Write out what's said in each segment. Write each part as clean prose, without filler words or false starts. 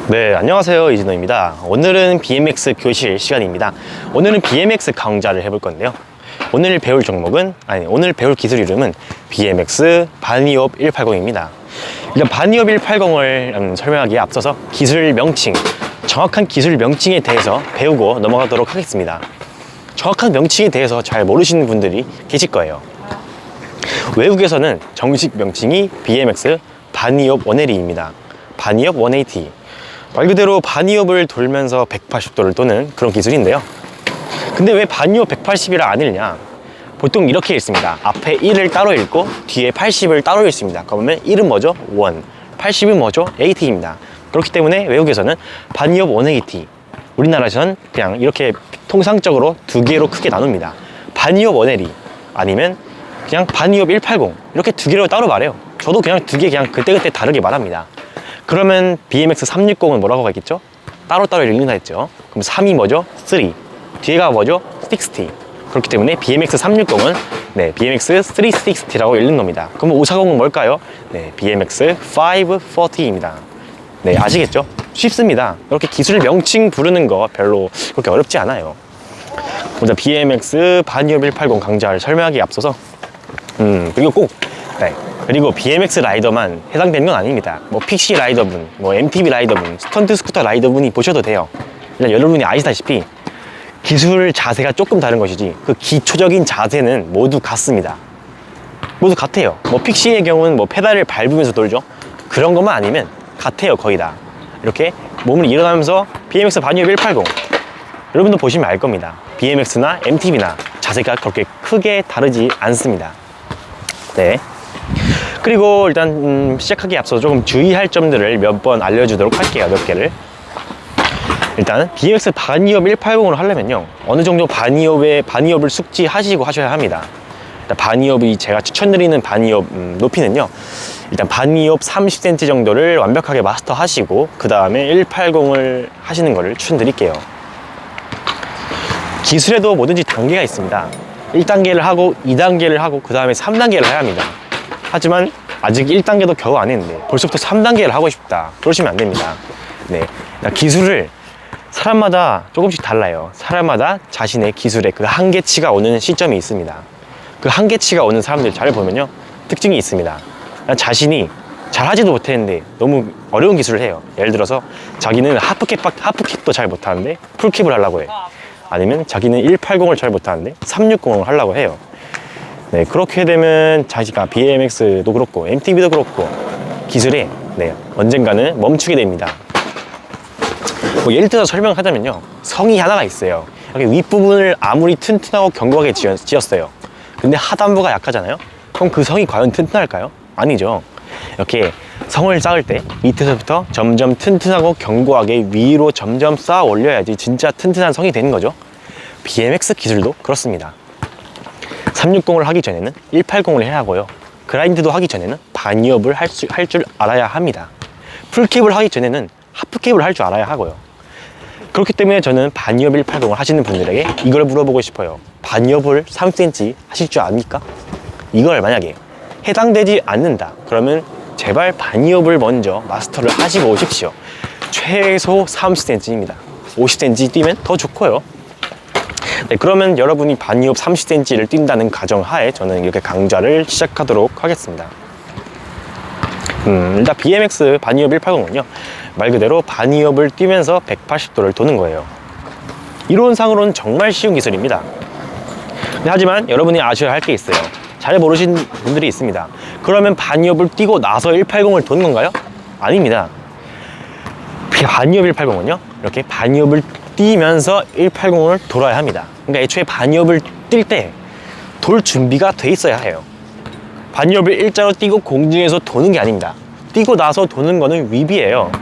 네, 안녕하세요. 이진호입니다. 오늘은 BMX 교실 시간입니다. 오늘은 BMX 강좌를 해볼 건데요. 오늘 배울 기술 이름은 BMX 바니업 180입니다. 일단 바니업 180을 설명하기에 앞서서 기술 명칭, 정확한 기술 명칭에 대해서 배우고 넘어가도록 하겠습니다. 정확한 명칭에 대해서 잘 모르시는 분들이 계실 거예요. 외국에서는 정식 명칭이 BMX 바니업 180입니다. 바니업 180. 말 그대로 바니업을 돌면서 180도를 도는 그런 기술인데요. 근데 왜 바니업 180이라 안 읽냐? 보통 이렇게 읽습니다. 앞에 1을 따로 읽고 뒤에 80을 따로 읽습니다. 그러면 1은 뭐죠? 1, 80은 뭐죠? 80입니다. 그렇기 때문에 외국에서는 바니업 180, 우리나라에서는 그냥 이렇게 통상적으로 두 개로 크게 나눕니다. 바니업 180 아니면 그냥 바니업 180 이렇게 두 개로 따로 말해요. 저도 그냥 두 개 그냥 그때그때 다르게 말합니다. 그러면 BMX 360은 뭐라고 하겠죠? 따로따로 읽는다 했죠. 그럼 3이 뭐죠? 3. 뒤에가 뭐죠? 60. 그렇기 때문에 BMX 360은 BMX 360라고 읽는 겁니다. 그럼 540은 뭘까요? BMX 540입니다. 아시겠죠? 쉽습니다. 이렇게 기술 명칭 부르는 거 별로 그렇게 어렵지 않아요. 먼저 BMX 바니업 180 강좌를 설명하기에 앞서서 그리고 BMX 라이더만 해당되는 건 아닙니다. 뭐 픽시 라이더분, 뭐 MTB 라이더분, 스턴트 스쿠터 라이더분이 보셔도 돼요. 일단 여러분이 아시다시피 기술 자세가 조금 다른 것이지 그 기초적인 자세는 모두 같습니다. 모두 같아요. 뭐 픽시의 경우는 뭐 페달을 밟으면서 돌죠. 그런 것만 아니면 같아요. 거의 다 이렇게 몸을 일어나면서 BMX 바니업 180 여러분도 보시면 알 겁니다. BMX나 MTB나 자세가 그렇게 크게 다르지 않습니다. 그리고 일단 시작하기에 앞서 조금 주의할 점들을 몇 번 알려주도록 할게요. 몇 개를. 일단 BMX 바니업 180으로 하려면요 어느 정도 바니업을 숙지하시고 하셔야 합니다. 일단 바니업이 제가 추천드리는 바니업 높이는요, 일단 바니업 30cm 정도를 완벽하게 마스터 하시고 그 다음에 180을 하시는 것을 추천드릴게요. 기술에도 뭐든지 단계가 있습니다. 1단계를 하고 2단계를 하고 그 다음에 3단계를 해야 합니다. 하지만 아직 1단계도 겨우 안 했는데 벌써부터 3단계를 하고 싶다 그러시면 안 됩니다. 기술을 사람마다 조금씩 달라요. 사람마다 자신의 기술의 그 한계치가 오는 시점이 있습니다. 그 한계치가 오는 사람들 잘 보면요 특징이 있습니다. 자신이 잘하지도 못했는데 너무 어려운 기술을 해요. 예를 들어서 자기는 하프캡도 잘 못하는데 풀캡을 하려고 해. 아니면 자기는 180을 잘 못하는데 360을 하려고 해요. 그렇게 되면 자기가 BMX도 그렇고 MTB도 그렇고 기술에 언젠가는 멈추게 됩니다. 뭐 예를 들어서 설명하자면요, 성이 하나가 있어요. 여기 윗부분을 아무리 튼튼하고 견고하게 지었어요. 근데 하단부가 약하잖아요. 그럼 그 성이 과연 튼튼할까요? 아니죠. 이렇게 성을 쌓을 때 밑에서부터 점점 튼튼하고 견고하게 위로 점점 쌓아 올려야지 진짜 튼튼한 성이 되는 거죠. BMX 기술도 그렇습니다. 360을 하기 전에는 180을 해야 하고요. 그라인드도 하기 전에는 바니업을 할 줄 알아야 합니다. 풀캡을 하기 전에는 하프캡을 할 줄 알아야 하고요. 그렇기 때문에 저는 바니업 180을 하시는 분들에게 이걸 물어보고 싶어요. 바니업을 3cm 하실 줄 압니까? 이걸 만약에 해당되지 않는다 그러면 제발 바니업을 먼저 마스터를 하시고 오십시오. 최소 30cm입니다 50cm 뛰면 더 좋고요. 그러면 여러분이 바니업 30cm를 뛴다는 가정하에 저는 이렇게 강좌를 시작하도록 하겠습니다. 일단 BMX 바니업 180은요 말 그대로 바니업을 뛰면서 180도를 도는 거예요. 이론상으로는 정말 쉬운 기술입니다. 하지만 여러분이 아셔야 할 게 있어요. 잘 모르시는 분들이 있습니다. 그러면 바니업을 뛰고 나서 180을 도는 건가요? 아닙니다. 바니업 180은요 이렇게 바니업을 뛰면서 180을 돌아야 합니다. 그러니까 애초에 바니업을 뛸 때 돌 준비가 돼 있어야 해요. 바니업을 일자로 뛰고 공중에서 도는 게 아닙니다. 뛰고 나서 도는 거는 윗이에요.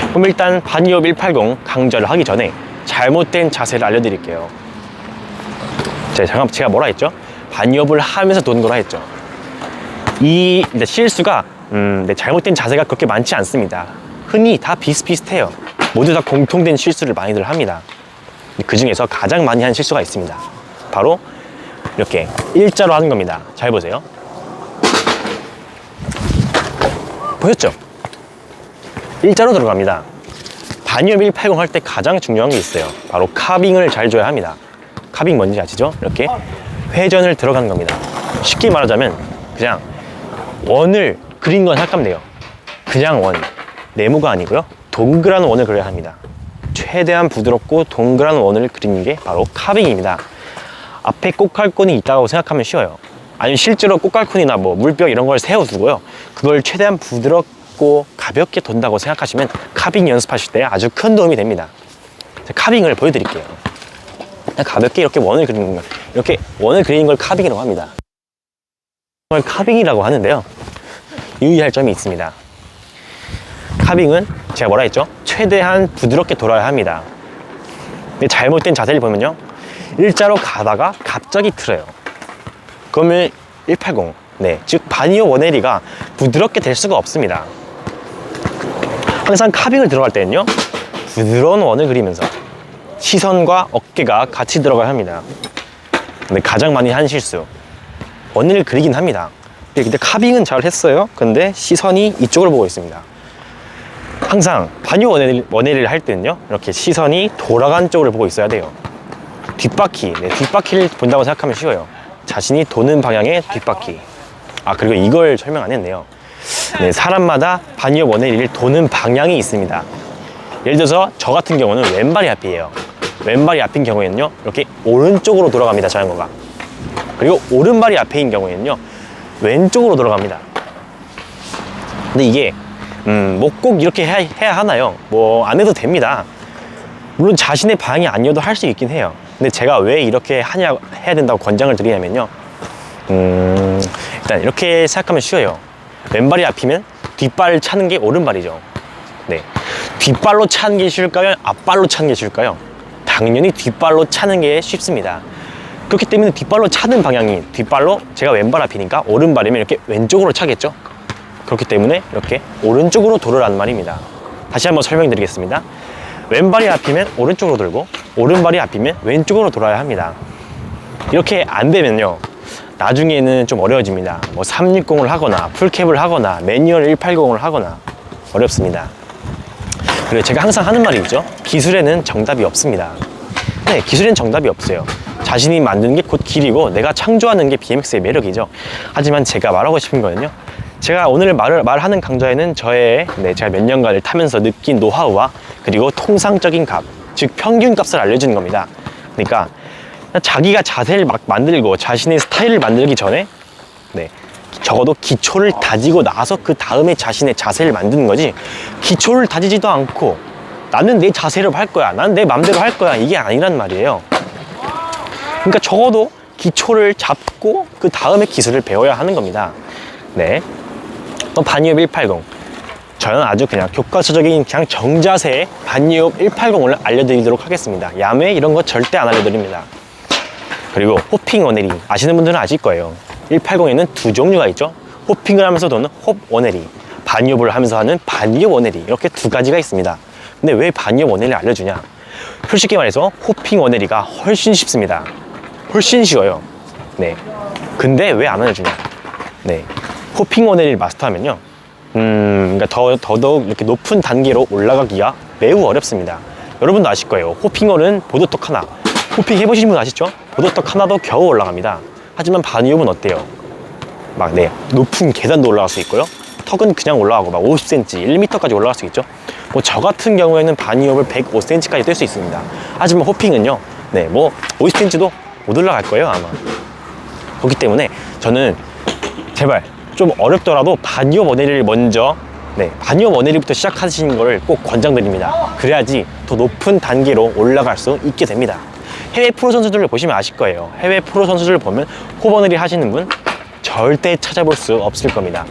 그럼 일단 바니업 180 강좌를 하기 전에 잘못된 자세를 알려드릴게요. 제가 뭐라 했죠? 바니업을 하면서 도는 거라 했죠. 이 실수가 잘못된 자세가 그렇게 많지 않습니다. 흔히 다 비슷비슷해요. 모두 다 공통된 실수를 많이들 합니다. 그 중에서 가장 많이 하는 실수가 있습니다. 바로 이렇게 일자로 하는 겁니다. 잘 보세요. 보였죠? 일자로 들어갑니다. 반이업 180 할 때 가장 중요한 게 있어요. 바로 카빙을 잘 줘야 합니다. 카빙 뭔지 아시죠? 이렇게 회전을 들어가는 겁니다. 쉽게 말하자면 그냥 원을 그린 건 생각하면 돼요. 그냥 원, 네모가 아니고요. 동그란 원을 그려야 합니다. 최대한 부드럽고 동그란 원을 그리는 게 바로 카빙입니다. 앞에 꽃갈콘이 있다고 생각하면 쉬워요. 아니면 실제로 꽃갈콘이나 뭐 물벽 이런 걸 세워두고요. 그걸 최대한 부드럽고 가볍게 돈다고 생각하시면 카빙 연습하실 때 아주 큰 도움이 됩니다. 카빙을 보여드릴게요. 가볍게 이렇게 원을 그리는 걸, 이렇게 원을 그리는 걸 카빙이라고 합니다. 이걸 카빙이라고 하는데요. 유의할 점이 있습니다. 카빙은 제가 뭐라 했죠? 최대한 부드럽게 돌아야 합니다. 근데 잘못된 자세를 보면요, 일자로 가다가 갑자기 틀어요. 그러면 180, 네, 즉 반이업 원헤리가 부드럽게 될 수가 없습니다. 항상 카빙을 들어갈 때는요, 부드러운 원을 그리면서 시선과 어깨가 같이 들어가야 합니다. 근데 가장 많이 한 실수, 원을 그리긴 합니다. 근데 카빙은 잘 했어요. 근데 시선이 이쪽을 보고 있습니다. 항상 반이업 원헤리를 할 때는요, 이렇게 시선이 돌아간 쪽을 보고 있어야 돼요. 뒷바퀴, 네, 뒷바퀴를 본다고 생각하면 쉬워요. 자신이 도는 방향의 뒷바퀴. 아, 그리고 이걸 설명 안 했네요. 네, 사람마다 반이업 원헤리를 도는 방향이 있습니다. 예를 들어서 저 같은 경우는 왼발이 앞이에요. 왼발이 앞인 경우에는요, 이렇게 오른쪽으로 돌아갑니다, 자전거가. 그리고 오른발이 앞인 경우에는요, 왼쪽으로 돌아갑니다. 근데 이게 뭐 꼭 이렇게 해야 하나요? 뭐 안 해도 됩니다. 물론 자신의 방향이 아니어도 할 수 있긴 해요. 근데 제가 왜 이렇게 해야 된다고 권장을 드리냐면요, 일단 이렇게 생각하면 쉬워요. 왼발이 앞이면 뒷발 차는 게 오른발이죠. 네, 뒷발로 차는 게 쉬울까요? 앞발로 차는 게 쉬울까요? 당연히 뒷발로 차는 게 쉽습니다. 그렇기 때문에 뒷발로 차는 방향이, 뒷발로 제가 왼발 앞이니까 오른발이면 이렇게 왼쪽으로 차겠죠. 그렇기 때문에 이렇게 오른쪽으로 돌으라는 말입니다. 다시 한번 설명드리겠습니다. 왼발이 앞이면 오른쪽으로 돌고, 오른발이 앞이면 왼쪽으로 돌아야 합니다. 이렇게 안 되면요, 나중에는 좀 어려워집니다. 뭐 360을 하거나 풀캡을 하거나 매뉴얼 180을 하거나 어렵습니다. 그리고 제가 항상 하는 말이 있죠. 기술에는 정답이 없습니다. 네, 기술에는 정답이 없어요. 자신이 만드는 게 곧 길이고 내가 창조하는 게 BMX의 매력이죠. 하지만 제가 말하고 싶은 거는요, 제가 오늘 말하는 강좌에는 제가 몇 년간을 타면서 느낀 노하우와 그리고 통상적인 값, 즉 평균 값을 알려주는 겁니다. 그러니까 자기가 자세를 막 만들고 자신의 스타일을 만들기 전에, 네, 적어도 기초를 다지고 나서 그 다음에 자신의 자세를 만드는 거지, 기초를 다지지도 않고 나는 내 자세로 할 거야, 나는 내 맘대로 할 거야, 이게 아니란 말이에요. 그러니까 적어도 기초를 잡고 그 다음에 기술을 배워야 하는 겁니다. 네, 반이업 180, 저는 아주 그냥 교과서적인 그냥 정자세의 반이업 180을 알려드리도록 하겠습니다. 야매 이런 거 절대 안 알려드립니다. 그리고 호핑 원헤리 아시는 분들은 아실 거예요. 180에는 두 종류가 있죠. 호핑을 하면서 도는 홉 원헤리, 반이업을 하면서 하는 반이업 원헤리, 이렇게 두 가지가 있습니다. 근데 왜 반이업 원헤리를 알려주냐? 솔직히 말해서 호핑 원헤리가 훨씬 쉽습니다. 훨씬 쉬워요. 네, 근데 왜 안 알려주냐? 네, 호핑 원헤리를 마스터하면요, 그러니까 더더욱 이렇게 높은 단계로 올라가기가 매우 어렵습니다. 여러분도 아실 거예요. 호핑어는 보드턱 하나, 호핑 해보신 분 아시죠? 보드턱 하나도 겨우 올라갑니다. 하지만 반이업은 어때요? 막, 네, 높은 계단도 올라갈 수 있고요, 턱은 그냥 올라가고 막 50cm, 1m까지 올라갈 수 있죠. 뭐 저 같은 경우에는 반이업을 105cm까지 뛸 수 있습니다. 하지만 호핑은요, 네, 뭐 50cm도 못 올라갈 거예요, 아마. 그렇기 때문에 저는 제발 좀 어렵더라도 반이업 원헤리를 먼저, 네, 반이업 원헤리부터 시작하시는 거를 꼭 권장드립니다. 그래야지 더 높은 단계로 올라갈 수 있게 됩니다. 해외 프로 선수들을 보시면 아실 거예요. 해외 프로 선수들을 보면 홉 원헤리 하시는 분 절대 찾아볼 수 없을 겁니다.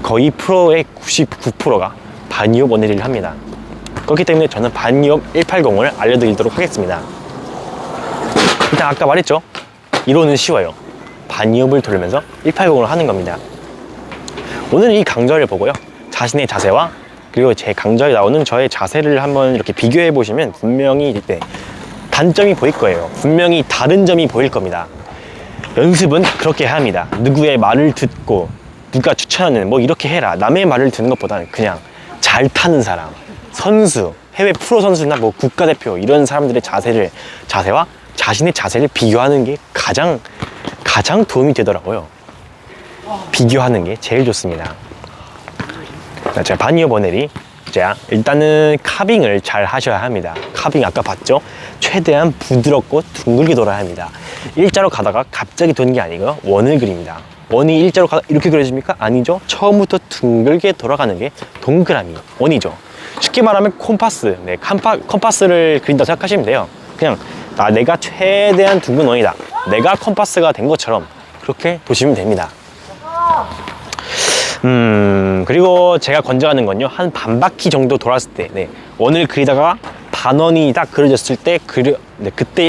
거의 프로의 99%가 반이업 원헤리를 합니다. 그렇기 때문에 저는 반이업 180을 알려드리도록 하겠습니다. 일단 아까 말했죠, 이론은 쉬워요. 반이업을 돌리면서 180을 하는 겁니다. 오늘 이 강좌를 보고요, 자신의 자세와 그리고 제 강좌에 나오는 저의 자세를 한번 이렇게 비교해 보시면 분명히 단점이 보일 거예요. 분명히 다른 점이 보일 겁니다. 연습은 그렇게 해야 합니다. 누구의 말을 듣고 누가 추천하는 뭐 이렇게 해라, 남의 말을 듣는 것보다는 그냥 잘 타는 사람, 선수, 해외 프로 선수나 뭐 국가대표 이런 사람들의 자세와 자신의 자세를 비교하는 게 가장 도움이 되더라고요. 비교하는 게 제일 좋습니다. 제가 바니오 버넬이 일단은 카빙을 잘 하셔야 합니다. 카빙 아까 봤죠? 최대한 부드럽고 둥글게 돌아야 합니다. 일자로 가다가 갑자기 도는 게 아니고요, 원을 그립니다. 원이 일자로 가다 이렇게 그려집니까? 아니죠. 처음부터 둥글게 돌아가는 게 동그라미, 원이죠. 쉽게 말하면 콤파스, 컴파스를 그린다고 생각하시면 돼요. 그냥 내가 최대한 둥근 원이다, 내가 컴파스가 된 것처럼 그렇게 보시면 됩니다. 그리고 제가 권장하는 건요, 한 반 바퀴 정도 돌았을 때, 원을 그리다가 반원이 딱 그려졌을 때 그때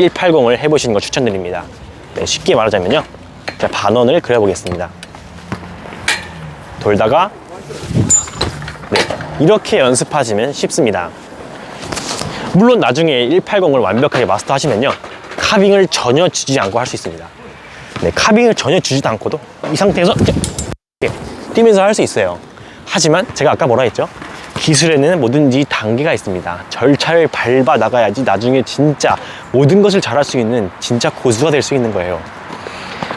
180을 해보시는 걸 추천드립니다. 쉽게 말하자면요, 자, 반원을 그려보겠습니다. 돌다가 이렇게 연습하시면 쉽습니다. 물론 나중에 180을 완벽하게 마스터 하시면요, 카빙을 전혀 주지 않고 할 수 있습니다. 카빙을 전혀 주지도 않고도 이 상태에서 이렇게 뛰면서 할 수 있어요. 하지만 제가 아까 뭐라 했죠? 기술에는 뭐든지 단계가 있습니다. 절차를 밟아 나가야지 나중에 진짜 모든 것을 잘할 수 있는 진짜 고수가 될 수 있는 거예요.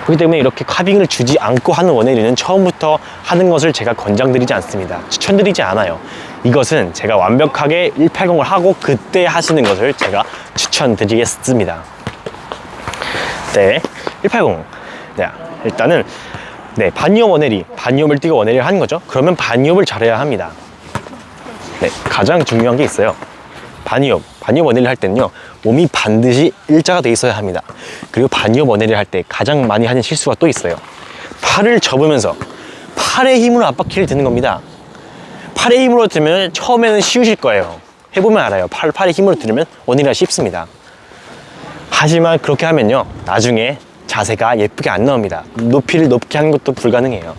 그렇기 때문에 이렇게 카빙을 주지 않고 하는 원에리는 처음부터 하는 것을 제가 권장드리지 않습니다. 추천드리지 않아요. 이것은 제가 완벽하게 180을 하고 그때 하시는 것을 제가 추천드리겠습니다. 180. 일단은 바니오 원에리, 바니오을 뛰고 원에리를 하는 거죠. 그러면 바니오를 잘해야 합니다. 가장 중요한 게 있어요. 바니오 원에리를 할 때는요, 몸이 반드시 일자가 돼 있어야 합니다. 그리고 바니오 원에리를 할 때 가장 많이 하는 실수가 또 있어요. 팔을 접으면서 팔의 힘으로 앞바퀴를 드는 겁니다. 팔의 힘으로 들면 처음에는 쉬우실 거예요. 해보면 알아요. 팔의 힘으로 들으면 원에리가 쉽습니다. 하지만 그렇게 하면요, 나중에 자세가 예쁘게 안 나옵니다. 높이를 높게 하는 것도 불가능해요.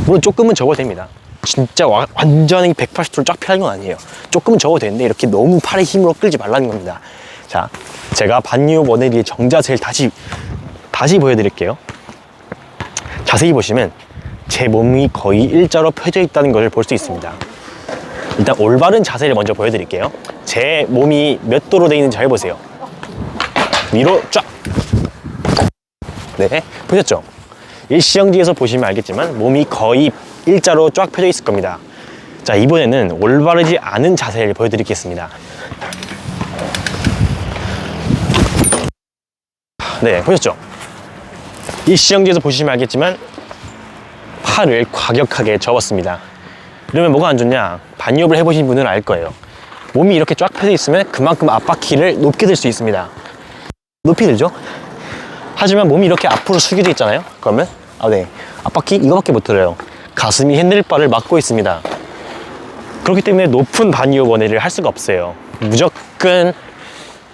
물론 조금은 접어도 됩니다. 진짜 완전히 180도를 쫙 펴는 건 아니에요. 조금은 접어도 되는데 이렇게 너무 팔의 힘으로 끌지 말라는 겁니다. 자, 제가 바니오 원에리의 정자세를 다시 보여드릴게요. 자세히 보시면 제 몸이 거의 일자로 펴져 있다는 것을 볼 수 있습니다. 일단 올바른 자세를 먼저 보여드릴게요. 제 몸이 몇 도로 되어 있는지 잘 보세요. 위로 쫙. 보셨죠? 일시정지에서 보시면 알겠지만 몸이 거의 일자로 쫙 펴져 있을 겁니다. 자, 이번에는 올바르지 않은 자세를 보여드리겠습니다. 보셨죠? 일시정지에서 보시면 알겠지만 팔을 과격하게 접었습니다. 이러면 뭐가 안 좋냐? 바니오를 해보신 분은 알 거예요. 몸이 이렇게 쫙 펴져 있으면 그만큼 앞바퀴를 높게 들 수 있습니다. 높이 들죠? 하지만 몸이 이렇게 앞으로 숙여져 있잖아요. 그러면 앞바퀴 이거밖에 못 들어요. 가슴이 핸들바를 막고 있습니다. 그렇기 때문에 높은 바니오 원에리를 할 수가 없어요. 무조건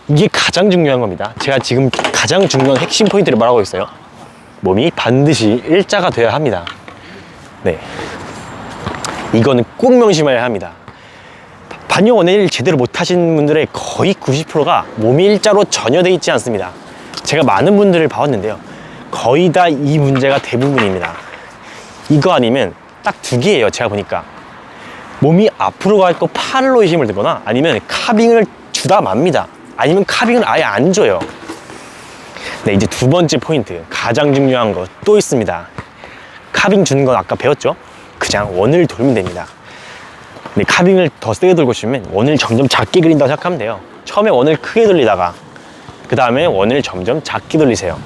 이게 가장 중요한 겁니다. 제가 지금 가장 중요한 핵심 포인트를 말하고 있어요. 몸이 반드시 일자가 되어야 합니다. 이거는 꼭 명심해야 합니다. 바니오 원에리를 제대로 못 하신 분들의 거의 90%가 몸이 일자로 전혀 되어 있지 않습니다. 제가 많은 분들을 봐왔는데요, 거의 다 이 문제가 대부분입니다. 이거 아니면 딱 두 개예요. 제가 보니까 몸이 앞으로 가 있고 팔로 힘을 들거나, 아니면 카빙을 주다 맙니다. 아니면 카빙을 아예 안 줘요. 이제 두 번째 포인트, 가장 중요한 거 또 있습니다. 카빙 주는 건 아까 배웠죠? 그냥 원을 돌면 됩니다. 카빙을 더 세게 돌고 싶으면 원을 점점 작게 그린다고 생각하면 돼요. 처음에 원을 크게 돌리다가 그 다음에 원을 점점 작게 돌리세요.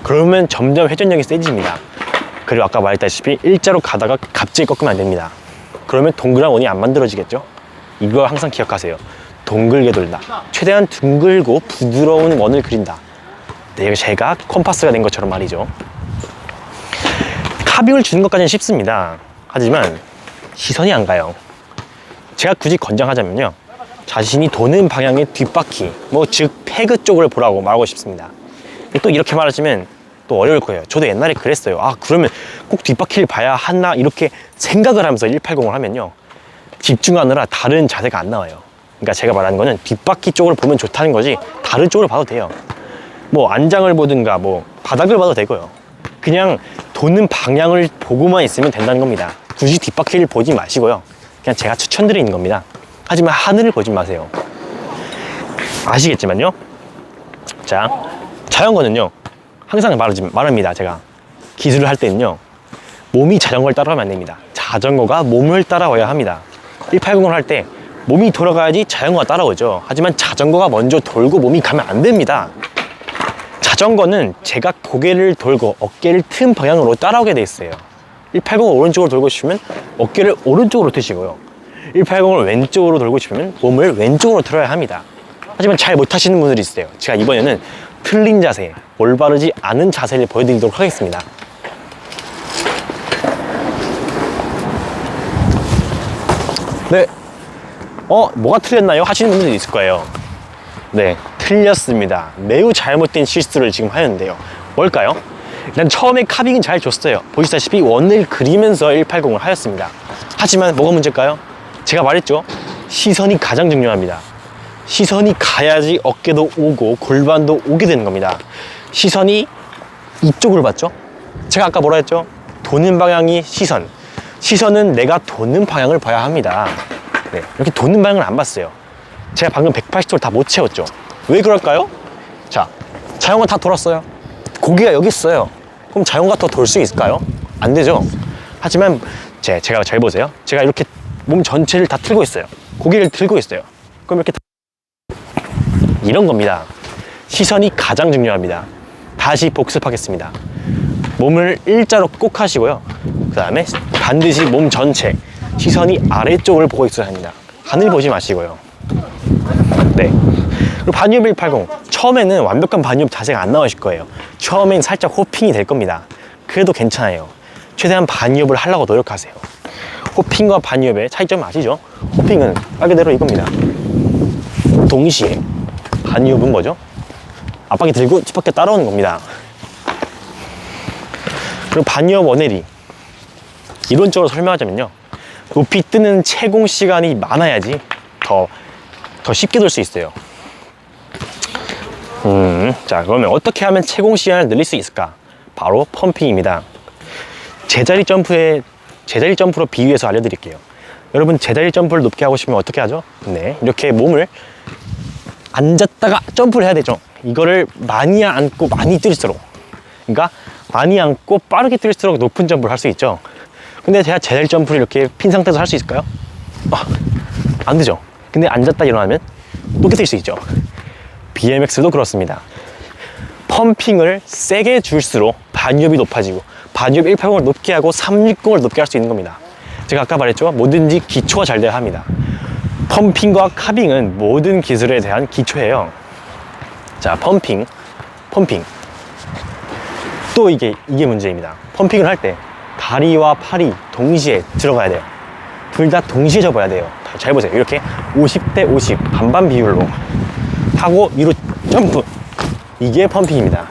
그러면 점점 회전력이 세집니다. 그리고 아까 말했다시피 일자로 가다가 갑자기 꺾으면 안 됩니다. 그러면 동그란 원이 안 만들어지겠죠? 이거 항상 기억하세요. 동글게 돌다. 최대한 둥글고 부드러운 원을 그린다. 제가 콤파스가 된 것처럼 말이죠. 카빙을 주는 것까지는 쉽습니다. 하지만 시선이 안 가요. 제가 굳이 권장하자면요, 자신이 도는 방향의 뒷바퀴, 즉 패그 쪽을 보라고 말하고 싶습니다. 또 이렇게 말하시면 또 어려울 거예요. 저도 옛날에 그랬어요. 그러면 꼭 뒷바퀴를 봐야 하나 이렇게 생각을 하면서 180을 하면요, 집중하느라 다른 자세가 안 나와요. 그러니까 제가 말하는 거는 뒷바퀴 쪽을 보면 좋다는 거지 다른 쪽을 봐도 돼요. 안장을 보든가 바닥을 봐도 되고요. 그냥 도는 방향을 보고만 있으면 된다는 겁니다. 굳이 뒷바퀴를 보지 마시고요, 그냥 제가 추천드리는 겁니다. 하지만 하늘을 보지 마세요. 아시겠지만요. 자, 자전거는요, 항상 말합니다. 제가 기술을 할 때는요, 몸이 자전거를 따라가면 안 됩니다. 자전거가 몸을 따라와야 합니다. 180을 할 때 몸이 돌아가야지 자전거가 따라오죠. 하지만 자전거가 먼저 돌고 몸이 가면 안 됩니다. 자전거는 제가 고개를 돌고 어깨를 튼 방향으로 따라오게 돼 있어요. 180을 오른쪽으로 돌고 싶으면 어깨를 오른쪽으로 트시고요. 180을 왼쪽으로 돌고 싶으면 몸을 왼쪽으로 틀어야 합니다. 하지만 잘 못하시는 분들이 있어요. 제가 이번에는 틀린 자세, 올바르지 않은 자세를 보여드리도록 하겠습니다. 네, 뭐가 틀렸나요? 하시는 분들이 있을 거예요. 네, 틀렸습니다. 매우 잘못된 실수를 지금 하는데요. 뭘까요? 일단 처음에 카빙은 잘 줬어요. 보시다시피 원을 그리면서 180을 하였습니다. 하지만 뭐가 문제일까요? 제가 말했죠. 시선이 가장 중요합니다. 시선이 가야지 어깨도 오고 골반도 오게 되는 겁니다. 시선이 이쪽으로 봤죠? 제가 아까 뭐라 했죠? 도는 방향이 시선. 시선은 내가 도는 방향을 봐야 합니다. 네, 이렇게 도는 방향을 안 봤어요. 제가 방금 180도를 다 못 채웠죠. 왜 그럴까요? 자, 자전거 다 돌았어요. 고기가 여기 있어요. 그럼 자전거가 더 돌 수 있을까요? 안 되죠. 하지만 제가 잘 보세요. 제가 이렇게 몸 전체를 다 틀고 있어요. 고기를 들고 있어요. 그럼 이렇게 이런 겁니다. 시선이 가장 중요합니다. 다시 복습하겠습니다. 몸을 일자로 꼭 하시고요. 그 다음에 반드시 몸 전체 시선이 아래쪽을 보고 있어야 합니다. 하늘 보지 마시고요. 네. 그리고 반유업 180 처음에는 완벽한 반유업 자세가 안 나오실 거예요. 처음엔 살짝 호핑이 될 겁니다. 그래도 괜찮아요. 최대한 반유업을 하려고 노력하세요. 호핑과 반유업의 차이점 아시죠? 호핑은 말 그대로 이겁니다. 동시에 반유업은 뭐죠? 앞바퀴 들고 뒷바퀴 따라오는 겁니다. 그리고 반유업 원회리 이론적으로 설명하자면요, 높이 뜨는 채공 시간이 많아야지 더 쉽게 돌 수 있어요. 자, 그러면 어떻게 하면 채공 시간을 늘릴 수 있을까? 바로 펌핑입니다. 제자리 점프로 비유해서 알려드릴게요. 여러분, 제자리 점프를 높게 하고 싶으면 어떻게 하죠? 네, 이렇게 몸을 앉았다가 점프를 해야 되죠. 이거를 많이 앉고 많이 뛸수록, 그러니까 많이 앉고 빠르게 뛸수록 높은 점프를 할 수 있죠. 근데 제가 제자리 점프를 이렇게 핀 상태에서 할 수 있을까요? 안 되죠. 근데 앉았다 일어나면 높게 뛸 수 있죠. BMX도 그렇습니다. 펌핑을 세게 줄수록 반유업이 높아지고, 반유업 180을 높게 하고 360을 높게 할 수 있는 겁니다. 제가 아까 말했죠. 뭐든지 기초가 잘 돼야 합니다. 펌핑과 카빙은 모든 기술에 대한 기초예요. 자, 펌핑. 또 이게 문제입니다. 펌핑을 할 때 다리와 팔이 동시에 들어가야 돼요. 둘 다 동시에 접어야 돼요. 잘 보세요. 이렇게 50대 50 반반 비율로 하고 위로 점프. 이게 펌핑입니다.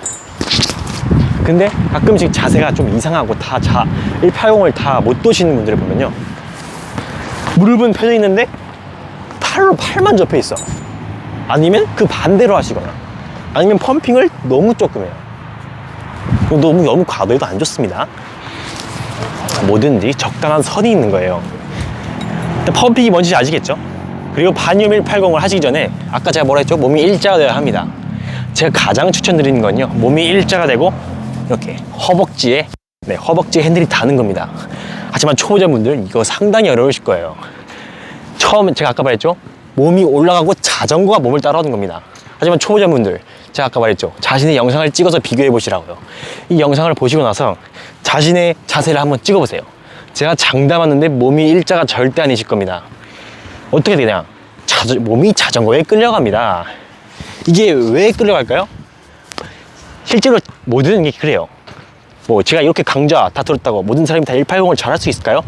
근데 가끔씩 자세가 좀 이상하고 180을 다 못 도시는 분들을 보면요, 무릎은 펴져 있는데 팔만 접혀 있어. 아니면 그 반대로 하시거나, 아니면 펌핑을 너무 조금 해요. 너무 과도해도 안 좋습니다. 뭐든지 적당한 선이 있는 거예요. 펌핑이 뭔지 아시겠죠? 그리고 반유업 180을 하시기 전에 아까 제가 뭐라 했죠? 몸이 일자가 되어야 합니다. 제가 가장 추천드리는 건요, 몸이 일자가 되고 이렇게 허벅지에 핸들이 닿는 겁니다. 하지만 초보자분들 이거 상당히 어려우실 거예요. 처음에 제가 아까 말했죠? 몸이 올라가고 자전거가 몸을 따라오는 겁니다. 하지만 초보자분들, 제가 아까 말했죠? 자신의 영상을 찍어서 비교해 보시라고요. 이 영상을 보시고 나서 자신의 자세를 한번 찍어 보세요. 제가 장담하는데 몸이 일자가 절대 아니실 겁니다. 어떻게 되냐? 몸이 자전거에 끌려갑니다. 이게 왜 끌려갈까요? 실제로 모든 게 그래요. 제가 이렇게 강좌 다 들었다고 모든 사람이 다 180을 잘할 수 있을까요?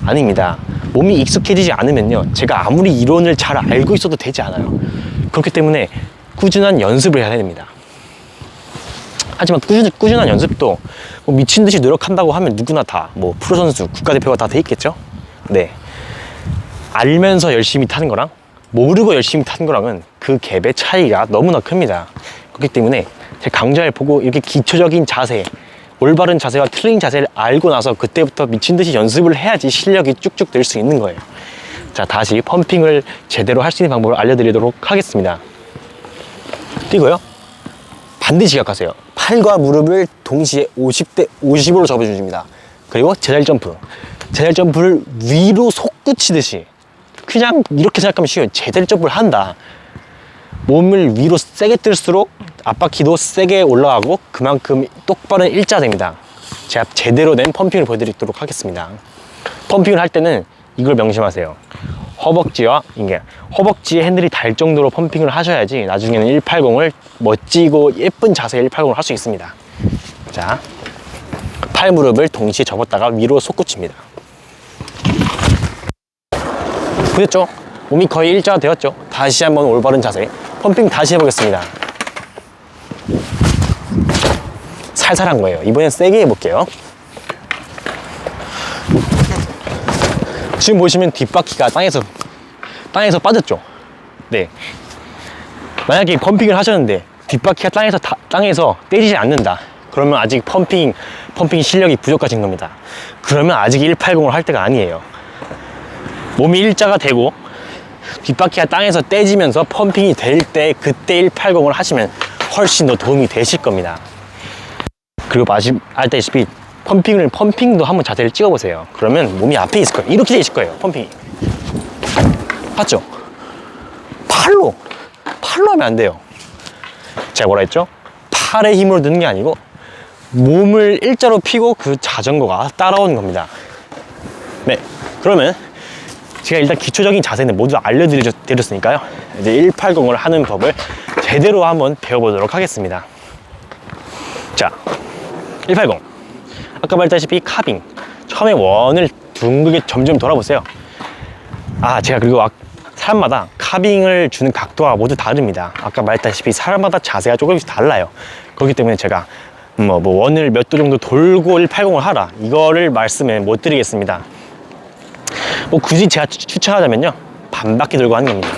아닙니다. 몸이 익숙해지지 않으면요, 제가 아무리 이론을 잘 알고 있어도 되지 않아요. 그렇기 때문에 꾸준한 연습을 해야 됩니다. 하지만 꾸준한 연습도 미친 듯이 노력한다고 하면 누구나 다 프로선수, 국가대표가 다 돼 있겠죠? 네. 알면서 열심히 타는 거랑 모르고 열심히 타는 거랑은 그 갭의 차이가 너무나 큽니다. 그렇기 때문에 제 강좌를 보고 이렇게 기초적인 자세, 올바른 자세와 틀린 자세를 알고 나서 그때부터 미친 듯이 연습을 해야지 실력이 쭉쭉 늘 수 있는 거예요. 자, 다시 펌핑을 제대로 할 수 있는 방법을 알려드리도록 하겠습니다. 뛰고요. 반드시 기억하세요. 팔과 무릎을 동시에 50대 50으로 접어주십니다. 그리고 제자리 점프. 제자리 점프를 위로 솟구치듯이, 그냥 이렇게 생각하면 쉬워요. 제자리 점프를 한다. 몸을 위로 세게 뜰수록 앞바퀴도 세게 올라가고 그만큼 똑바른 일자가 됩니다. 제가 제대로 된 펌핑을 보여드리도록 하겠습니다. 펌핑을 할 때는 이걸 명심하세요. 허벅지와 이게 허벅지에 핸들이 닿을 정도로 펌핑을 하셔야지 나중에는 180을 멋지고 예쁜 자세의 180을 할 수 있습니다. 자, 팔 무릎을 동시에 접었다가 위로 솟구칩니다. 보셨죠? 몸이 거의 일자가 되었죠? 다시 한번 올바른 자세 펌핑 다시 해보겠습니다. 살살 한 거예요. 이번엔 세게 해볼게요. 지금 보시면 뒷바퀴가 땅에서 빠졌죠? 네. 만약에 펌핑을 하셨는데 뒷바퀴가 땅에서 떼지지 않는다. 그러면 아직 펌핑 실력이 부족하신 겁니다. 그러면 아직 180을 할 때가 아니에요. 몸이 일자가 되고 뒷바퀴가 땅에서 떼지면서 펌핑이 될 때 그때 180을 하시면 훨씬 더 도움이 되실 겁니다. 그리고 알다시피 펌핑도 한번 자세를 찍어보세요. 그러면 몸이 앞에 있을 거예요. 이렇게 돼 있을 거예요. 펌핑이. 봤죠? 팔로 하면 안 돼요. 제가 뭐라 했죠? 팔에 힘으로 드는 게 아니고 몸을 일자로 펴고 그 자전거가 따라오는 겁니다. 네, 그러면 제가 일단 기초적인 자세는 모두 알려드렸으니까요. 이제 180을 하는 법을 제대로 한번 배워보도록 하겠습니다. 자, 180. 아까 말했다시피 카빙. 처음에 원을 둥글게 점점 돌아보세요. 제가 그리고 사람마다 카빙을 주는 각도가 모두 다릅니다. 아까 말했다시피 사람마다 자세가 조금씩 달라요. 그렇기 때문에 제가 원을 몇 도 정도 돌고 180을 하라, 이거를 말씀을 못 드리겠습니다. 굳이 제가 추천하자면요, 반바퀴 돌고 하는 겁니다.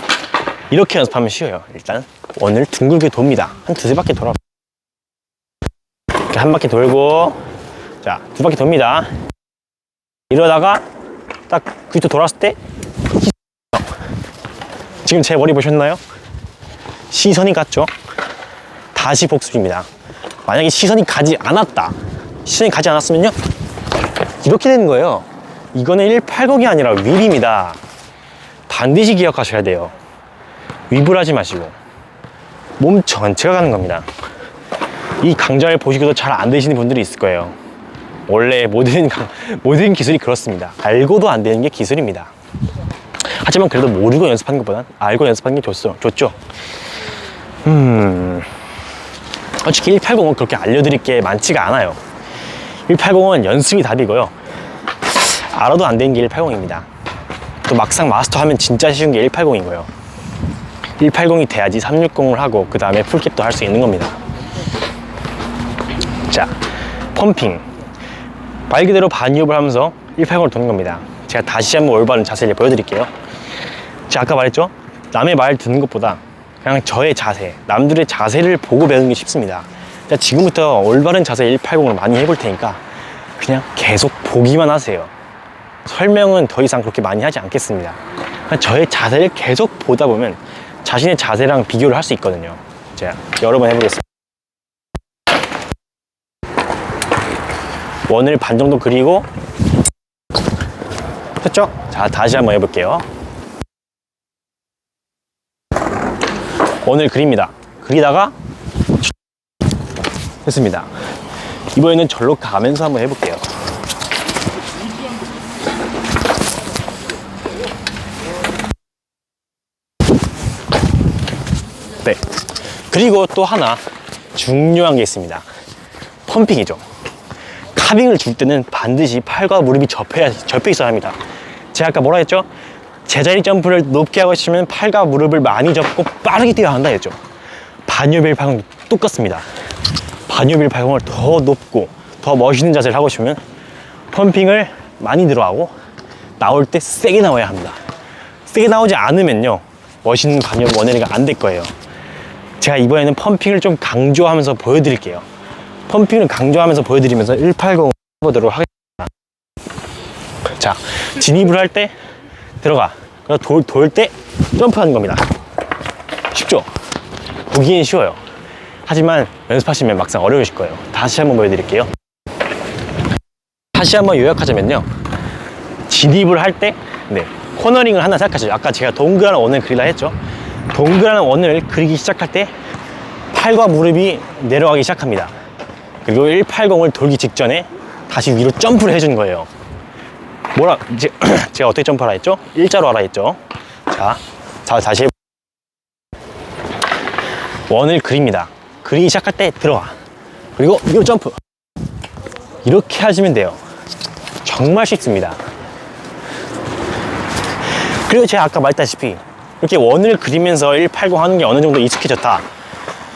이렇게 연습하면 쉬워요. 일단 원을 둥글게 돕니다. 한 두세 바퀴 돌아. 이렇게 한 바퀴 돌고, 자, 두 바퀴 돕니다. 이러다가 딱 그쪽 돌았을 때 지금 제 머리 보셨나요? 시선이 갔죠? 다시 복습입니다. 만약에 시선이 가지 않았으면요, 이렇게 되는 거예요. 이거는 180이 아니라 윕입니다. 반드시 기억하셔야 돼요. 윕을 하지 마시고 몸 전체가 가는 겁니다. 이 강좌를 보시고도 잘 안 되시는 분들이 있을 거예요. 원래 모든 기술이 그렇습니다. 알고도 안 되는 게 기술입니다. 하지만 그래도 모르고 연습하는 것보단 알고 연습하는 게 좋죠. 솔직히 180은 그렇게 알려드릴 게 많지가 않아요. 180은 연습이 답이고요. 알아도 안 되는 게 180입니다. 또 막상 마스터하면 진짜 쉬운 게 180이고요. 180이 돼야지 360을 하고 그 다음에 풀캡도 할 수 있는 겁니다. 자, 펌핑. 말 그대로 반유업을 하면서 180을 도는 겁니다. 제가 다시 한번 올바른 자세를 보여드릴게요. 제가 아까 말했죠? 남의 말 듣는 것보다 그냥 저의 자세, 남들의 자세를 보고 배우는 게 쉽습니다. 자, 지금부터 올바른 자세 180을 많이 해볼 테니까 그냥 계속 보기만 하세요. 설명은 더 이상 그렇게 많이 하지 않겠습니다. 그냥 저의 자세를 계속 보다 보면 자신의 자세랑 비교를 할 수 있거든요. 제가 여러 번 해보겠습니다. 원을 반 정도 그리고, 됐죠? 자, 다시 한번 해볼게요. 원을 그립니다. 그리다가 됐습니다. 이번에는 절로 가면서 한번 해볼게요. 네. 그리고 또 하나 중요한 게 있습니다. 펌핑이죠. 카빙을 줄 때는 반드시 팔과 무릎이 접혀 있어야 합니다. 제가 아까 뭐라 했죠? 제자리 점프를 높게 하고 싶으면 팔과 무릎을 많이 접고 빠르게 뛰어야 한다 했죠. 반유업 180도 똑같습니다. 반유업 180을 더 높고 더 멋있는 자세를 하고 싶으면 펌핑을 많이 들어가고 나올 때 세게 나와야 합니다. 세게 나오지 않으면요, 멋있는 반유업 원회리가 안 될 거예요. 제가 이번에는 펌핑을 좀 강조하면서 보여드릴게요. 펌핑을 강조하면서 보여드리면서 180 해보도록 하겠습니다. 자, 진입을 할 때 들어가. 돌 때 점프하는 겁니다. 쉽죠? 보기엔 쉬워요. 하지만 연습하시면 막상 어려우실 거예요. 다시 한번 보여드릴게요. 다시 한번 요약하자면요, 진입을 할 때 코너링을 하나 생각하시죠. 아까 제가 동그란 원을 그리라 했죠. 동그란 원을 그리기 시작할 때 팔과 무릎이 내려가기 시작합니다. 그리고 180을 돌기 직전에 다시 위로 점프를 해주는 거예요. 제가 어떻게 점프하라 했죠? 일자로 하라 했죠. 자, 다시 원을 그립니다. 그리기 시작할 때 들어와. 그리고 위로 점프. 이렇게 하시면 돼요. 정말 쉽습니다. 그리고 제가 아까 말했다시피 이렇게 원을 그리면서 180 하는 게 어느 정도 익숙해졌다.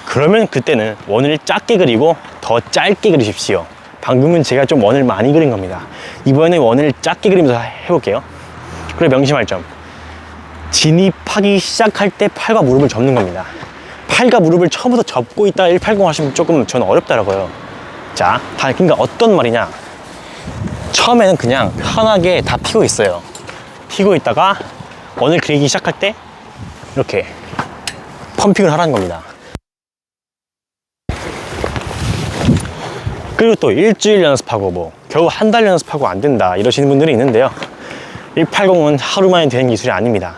그러면 그때는 원을 작게 그리고 더 짧게 그리십시오. 방금은 제가 좀 원을 많이 그린 겁니다. 이번에 원을 작게 그리면서 해볼게요. 그리고 명심할 점, 진입하기 시작할 때 팔과 무릎을 접는 겁니다. 팔과 무릎을 처음부터 접고 있다 180 하시면 조금 저는 어렵더라고요. 자, 그러니까 어떤 말이냐, 처음에는 그냥 편하게 다 피고 있어요. 피고 있다가 원을 그리기 시작할 때 이렇게 펌핑을 하라는 겁니다. 그리고 또 일주일 연습하고 겨우 한 달 연습하고 안 된다 이러시는 분들이 있는데요, 180은 하루 만에 되는 기술이 아닙니다.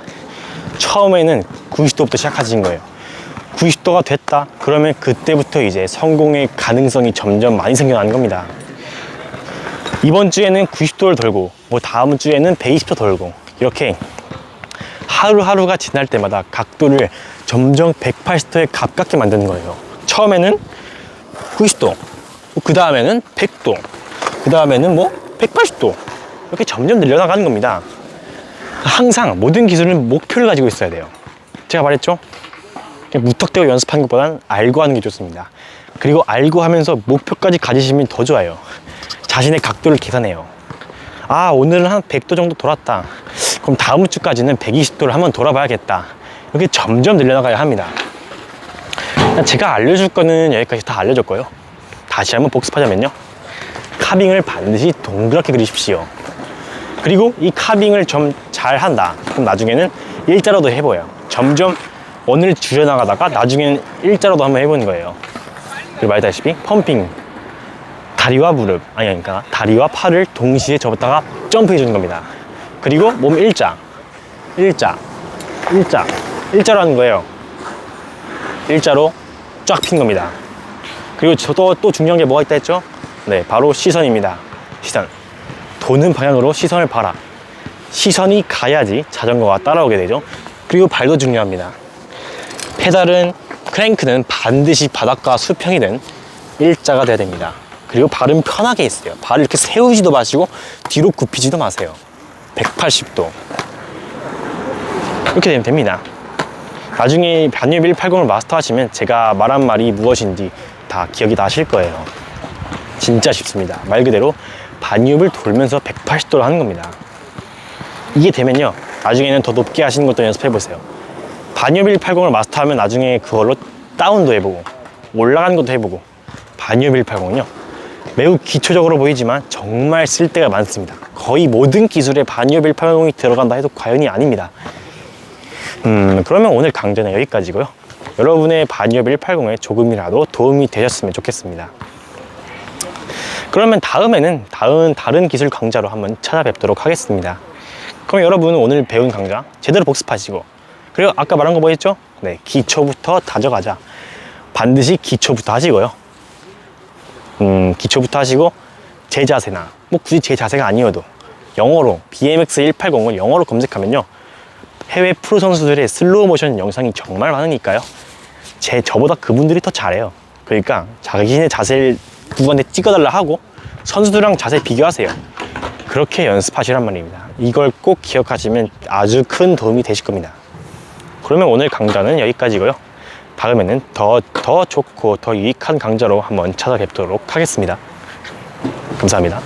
처음에는 90도부터 시작하신 거예요. 90도가 됐다 그러면 그때부터 이제 성공의 가능성이 점점 많이 생겨나는 겁니다. 이번 주에는 90도를 돌고 다음 주에는 120도 돌고 이렇게 하루하루가 지날 때마다 각도를 점점 180도에 가깝게 만드는 거예요. 처음에는 90도, 그 다음에는 100도, 그 다음에는 180도, 이렇게 점점 늘려나가는 겁니다. 항상 모든 기술은 목표를 가지고 있어야 돼요. 제가 말했죠? 무턱대고 연습하는 것보다는 알고 하는 게 좋습니다. 그리고 알고 하면서 목표까지 가지시면 더 좋아요. 자신의 각도를 계산해요. 아, 오늘은 한 100도 정도 돌았다. 그럼 다음 주까지는 120도를 한번 돌아봐야겠다. 이렇게 점점 늘려나가야 합니다. 제가 알려줄 거는 여기까지 다 알려줬고요. 다시 한번 복습하자면요, 카빙을 반드시 동그랗게 그리십시오. 그리고 이 카빙을 좀 잘 한다 그럼 나중에는 일자로도 해봐요. 점점 원을 줄여나가다가 나중에는 일자로도 한번 해보는 거예요. 그리고 말했다시피 펌핑, 다리와 무릎, 그러니까 다리와 팔을 동시에 접었다가 점프해 주는 겁니다. 그리고 몸 일자로 하는 거예요. 일자로 쫙 핀 겁니다. 그리고 또 중요한 게 뭐가 있다 했죠? 바로 시선입니다. 시선. 도는 방향으로 시선을 봐라. 시선이 가야지 자전거가 따라오게 되죠. 그리고 발도 중요합니다. 페달은, 크랭크는 반드시 바닥과 수평이된 일자가 돼야 됩니다. 그리고 발은 편하게 있어요. 발을 이렇게 세우지도 마시고 뒤로 굽히지도 마세요. 180도 이렇게 되면 됩니다. 나중에 반유엽 180을 마스터하시면 제가 말한 말이 무엇인지 다 기억이 나실 거예요. 진짜 쉽습니다. 말 그대로 반유엽을 돌면서 180도를 하는 겁니다. 이게 되면요, 나중에는 더 높게 하시는 것도 연습해 보세요. 반유엽 180을 마스터하면 나중에 그걸로 다운도 해보고 올라가는 것도 해보고. 반유엽 180은요 매우 기초적으로 보이지만 정말 쓸데가 많습니다. 거의 모든 기술에 반유엽 180이 들어간다 해도 과연이 아닙니다. 그러면 오늘 강좌는 여기까지고요. 여러분의 반유엽 180에 조금이라도 도움이 되셨으면 좋겠습니다. 그러면 다음에는 다른 기술 강좌로 한번 찾아뵙도록 하겠습니다. 그럼 여러분은 오늘 배운 강좌 제대로 복습하시고, 그리고 아까 말한 거 뭐였죠? 기초부터 다져가자. 반드시 기초부터 하시고요. 기초부터 하시고 제 자세나 굳이 제 자세가 아니어도 영어로 BMX 180을 영어로 검색하면요, 해외 프로 선수들의 슬로우 모션 영상이 정말 많으니까요. 저보다 그분들이 더 잘해요. 그러니까 자신의 자세를 누구한테 찍어달라 하고 선수들이랑 자세 비교하세요. 그렇게 연습하시란 말입니다. 이걸 꼭 기억하시면 아주 큰 도움이 되실 겁니다. 그러면 오늘 강좌는 여기까지고요. 다음에는 더 좋고 더 유익한 강좌로 한번 찾아뵙도록 하겠습니다. 감사합니다.